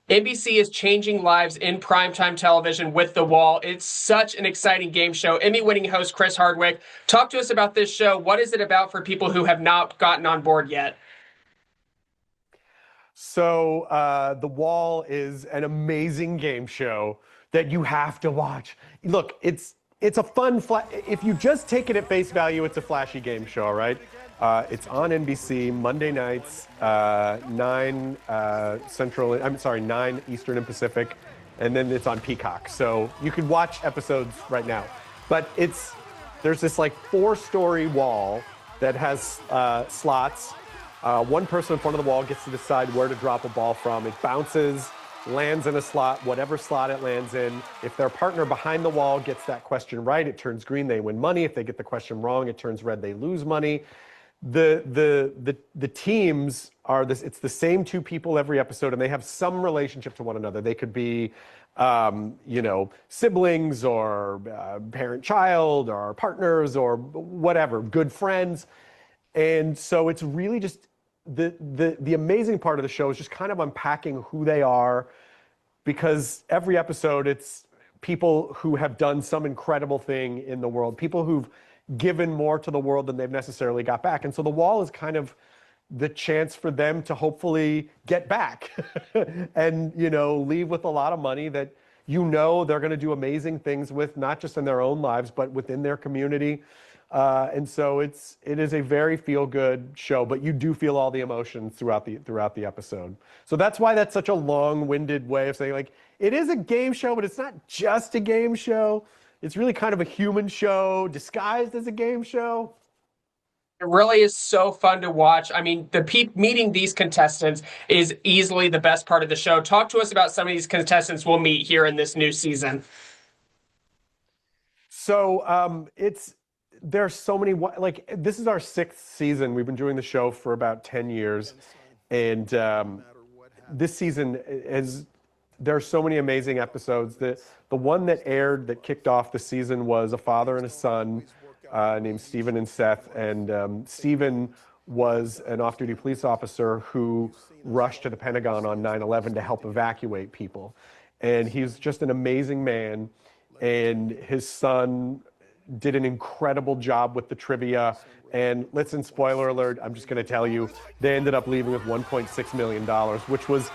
NBC is changing lives in primetime television with The Wall. It's such an exciting game show. Emmy-winning host Chris Hardwick, talk to us about this show. What is it about for people who have not gotten on board yet? So, The Wall is an amazing game show that you have to watch. Look, it's a fun if you just take it at face value, it's a flashy game show, right? It's on NBC Monday nights, 9 Central. I'm sorry, 9 Eastern and Pacific, and then it's on Peacock. So you can watch episodes right now. But there's this like 4-story wall that has slots. One person in front of the wall gets to decide where to drop a ball from. It bounces, lands in a slot, whatever slot it lands in. If their partner behind the wall gets that question right, it turns green, they win money. If they get the question wrong, it turns red, they lose money. The teams are this, it's the same 2 people every episode, and they have some relationship to one another. They could be siblings or parent-child or partners or whatever, good friends. And so it's really just the amazing part of the show is just kind of unpacking who they are, because every episode it's people who have done some incredible thing in the world, people who've given more to the world than they've necessarily got back. And so The Wall is kind of the chance for them to hopefully get back and, leave with a lot of money that, they're going to do amazing things with, not just in their own lives, but within their community. And so it is a very feel-good show, but you do feel all the emotions throughout the episode. So that's why that's such a long-winded way of saying, like, it is a game show, but it's not just a game show. It's really kind of a human show disguised as a game show. It really is so fun to watch. I mean, meeting these contestants is easily the best part of the show. Talk to us about some of these contestants we'll meet here in this new season. So there's so many, like, this is our 6th season. We've been doing the show for about 10 years. And this season there are so many amazing episodes. The one that aired that kicked off the season was a father and a son named Stephen and Seth. And Stephen was an off-duty police officer who rushed to the Pentagon on 9/11 to help evacuate people. And he's just an amazing man. And his son did an incredible job with the trivia. And listen, spoiler alert, I'm just going to tell you, they ended up leaving with $1.6 million, which was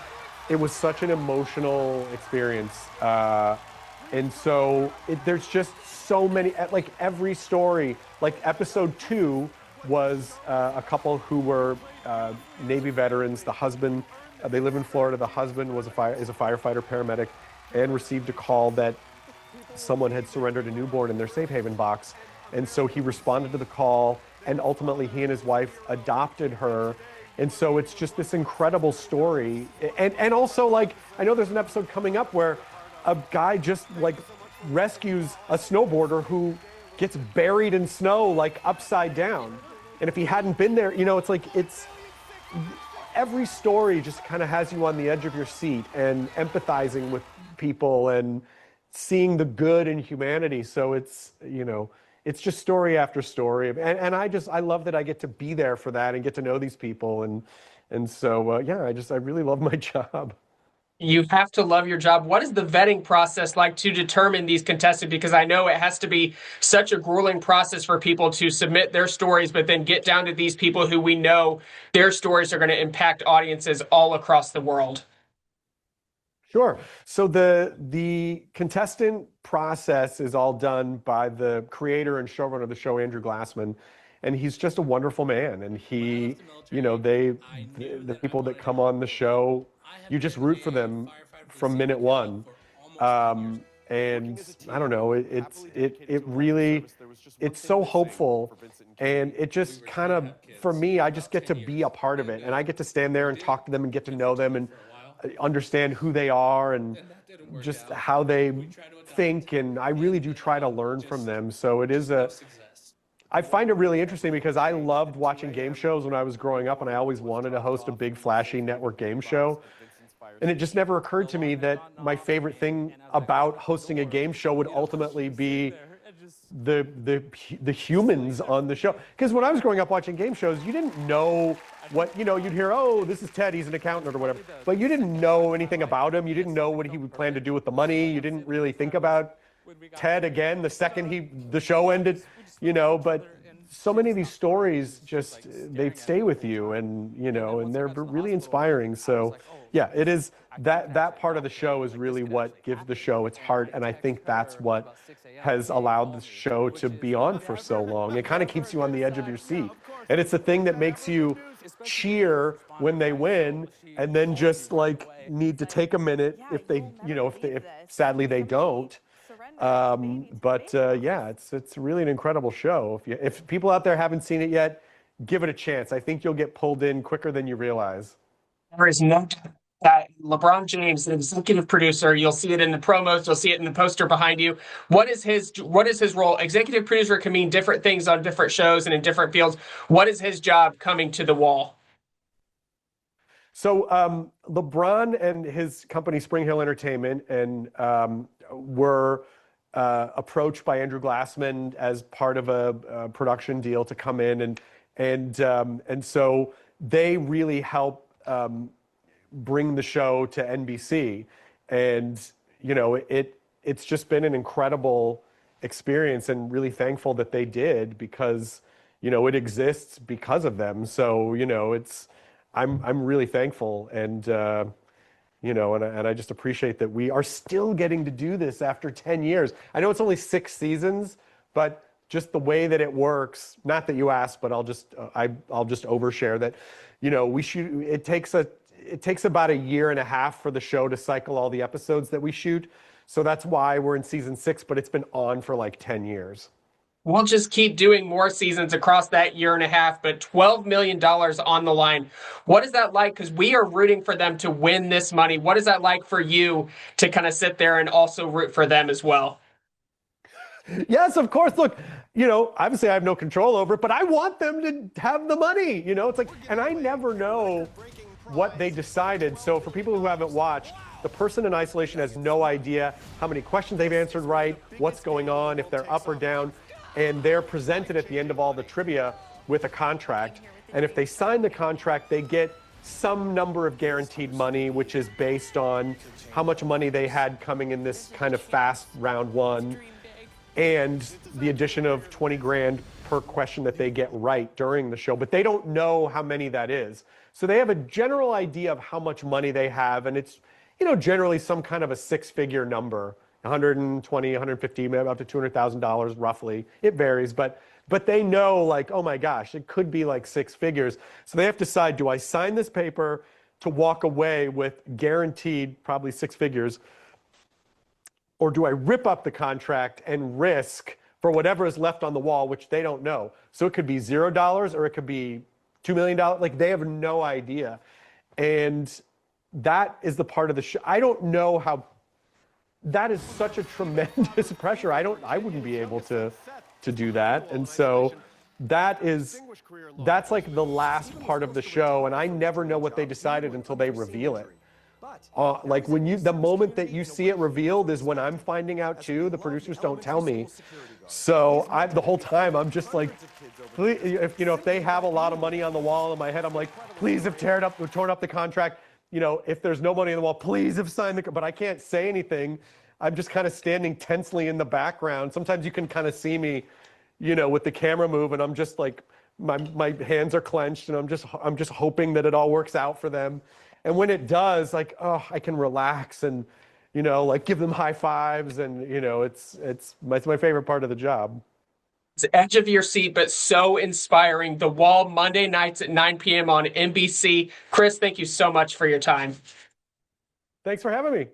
such an emotional experience. And so there's just so many, like every story, like episode 2 was a couple who were Navy veterans. The husband, they live in Florida. The husband is a firefighter paramedic and received a call that someone had surrendered a newborn in their safe haven box. And so he responded to the call, and ultimately he and his wife adopted her. And so it's just this incredible story. And also, like, I know there's an episode coming up where a guy just like rescues a snowboarder who gets buried in snow, like upside down. And if he hadn't been there, it's every story just kind of has you on the edge of your seat and empathizing with people and seeing the good in humanity. So it's just story after story. And I love that I get to be there for that and get to know these people. And so, I really love my job. You have to love your job. What is the vetting process like to determine these contestants? Because I know it has to be such a grueling process for people to submit their stories, but then get down to these people who we know their stories are going to impact audiences all across the world. Sure. So the contestant process is all done by the creator and showrunner of the show, Andrew Glassman, and he's just a wonderful man. And the people that come on the show, you just root for them from minute one. And I don't know, it really, it's so hopeful. And it just kind of, for me, I just get to be a part of it. And I get to stand there and talk to them and get to know them and understand who they are and just how they think. And I really do try to learn from them. So I find it really interesting because I loved watching game shows when I was growing up, and I always wanted to host a big flashy network game show. And it just never occurred to me that my favorite thing about hosting a game show would ultimately be the humans on the show. Because when I was growing up watching game shows, you didn't know what, you'd hear, oh, this is Ted, he's an accountant or whatever, but you didn't know anything about him. You didn't know what he would plan to do with the money. You didn't really think about Ted again the second the show ended, but so many of these stories just, they stay with you, and and they're really inspiring. So yeah, it is, that part of the show is really what gives the show its heart, and I think that's what has allowed the show to be on for so long. It kind of keeps you on the edge of your seat, and it's the thing that makes you cheer when they win, and then just like need to take a minute if they, if sadly they don't. Yeah, it's really an incredible show. If people out there haven't seen it yet, give it a chance. I think you'll get pulled in quicker than you realize. There is no doubt that LeBron James, the executive producer, you'll see it in the promos, you'll see it in the poster behind you. What is his role? Executive producer can mean different things on different shows and in different fields. What is his job coming to the wall? So LeBron and his company Spring Hill Entertainment were approached by Andrew Glassman as part of a production deal to come in, and so they really help bring the show to NBC, and it's just been an incredible experience, and really thankful that they did, because it exists because of them. So I'm really thankful, and and I just appreciate that we are still getting to do this after 10 years. I know it's only 6 seasons, but just the way that it works, not that you asked, but I'll just overshare that, we shoot, it takes about a year and a half for the show to cycle all the episodes that we shoot. So that's why we're in season 6, but it's been on for like 10 years. We'll just keep doing more seasons across that year and a half, but $12 million on the line. What is that like? Because we are rooting for them to win this money. What is that like for you to kind of sit there and also root for them as well? Yes, of course. Look, obviously I have no control over it, but I want them to have the money. It's like, and I never know what they decided. So for people who haven't watched, the person in isolation has no idea how many questions they've answered right, what's going on, if they're up or down. And they're presented at the end of all the trivia with a contract. And if they sign the contract, they get some number of guaranteed money, which is based on how much money they had coming in this kind of fast round one, and the addition of 20 grand per question that they get right during the show. But they don't know how many that is. So they have a general idea of how much money they have, and it's, generally some kind of a 6-figure number. 120, 150, maybe up to $200,000 roughly. It varies, but they know, like, oh my gosh, it could be like 6 figures. So they have to decide, do I sign this paper to walk away with guaranteed probably 6 figures, or do I rip up the contract and risk for whatever is left on the wall, which they don't know? So it could be $0 or it could be $2 million. Like, they have no idea. And that is the part of the show. I don't know how. That is such a tremendous pressure. I wouldn't be able to do that. And so that's like the last part of the show, and I never know what they decided until they reveal it. Like the moment that you see it revealed is when I'm finding out too. The producers don't tell me. So the whole time I'm just like, please, if they have a lot of money on the wall in my head, I'm like, please have torn up the contract. If there's no money on the wall, please have signed but I can't say anything. I'm just kind of standing tensely in the background. Sometimes you can kind of see me, with the camera move, and I'm just like, my hands are clenched, and I'm just hoping that it all works out for them. And when it does, like, oh, I can relax and, like give them high fives, and it's my favorite part of the job. It's edge of your seat, but so inspiring. The Wall, Monday nights at 9 p.m. on NBC. Chris, thank you so much for your time. Thanks for having me.